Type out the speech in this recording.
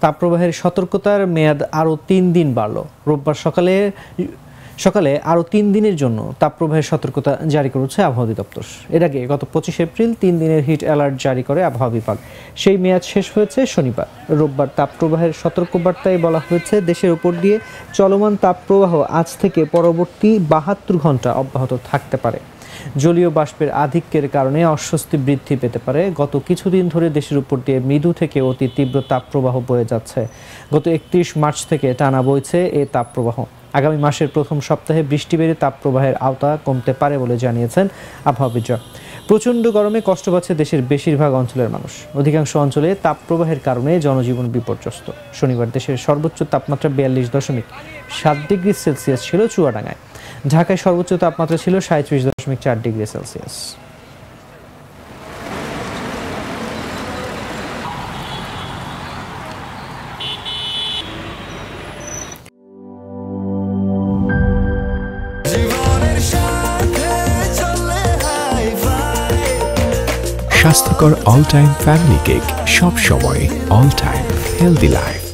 তাপপ্রবাহের সতর্কতার মেয়াদ আরও ৩ দিন বাড়ল। রোববার সকালে আরও ৩ দিনের জন্য তাপপ্রবাহের সতর্কতা জারি করেছে আবহাওয়া অধিদপ্তর। এর আগে গত ২৫ এপ্রিল ৩ দিনের হিট অ্যালার্ট জারি করে আবহাওয়া বিভাগ। সেই মেয়াদ শেষ হয়েছে শনিবার। রোববার তাপপ্রবাহের সতর্কবার্তায় বলা হয়েছে, দেশের উপর দিয়ে চলমান তাপপ্রবাহ আজ থেকে পরবর্তী ৭২ ঘন্টা অব্যাহত থাকতে পারে। জলীয় বাষ্পের আধিক্যের কারণে অস্বস্তি বৃদ্ধি পেতে পারে। গত কিছুদিন ধরে দেশের উপর দিয়ে মৃদু থেকে অতি তীব্র তাপপ্রবাহ বয়ে যাচ্ছে। গত ৩১ মার্চ থেকে টানা বইছে এই তাপপ্রবাহ। আগামী মাসের প্রথম সপ্তাহে বৃষ্টি বেড়ে তাপপ্রবাহের আওতা কমতে পারে বলে জানিয়েছেন আবহাওয়াবিদরা। প্রচণ্ড গরমে কষ্ট পাচ্ছে দেশের বেশিরভাগ অঞ্চলের মানুষ। অধিকাংশ অঞ্চলে তাপপ্রবাহের কারণে জনজীবন বিপর্যস্ত। শনিবার দেশের সর্বোচ্চ তাপমাত্রা ৪২.৭ ডিগ্রি সেলসিয়াস ছিল চুয়াডাঙ্গায়। ঢাকায় সর্বোচ্চ তাপমাত্রা ছিল ৩৭.৪ ডিগ্রি সেলসিয়াস। স্বাস্থ্যকর অল টাইম ফ্যামিলি কেক, সব সময় অল টাইম হেলদি লাইফ।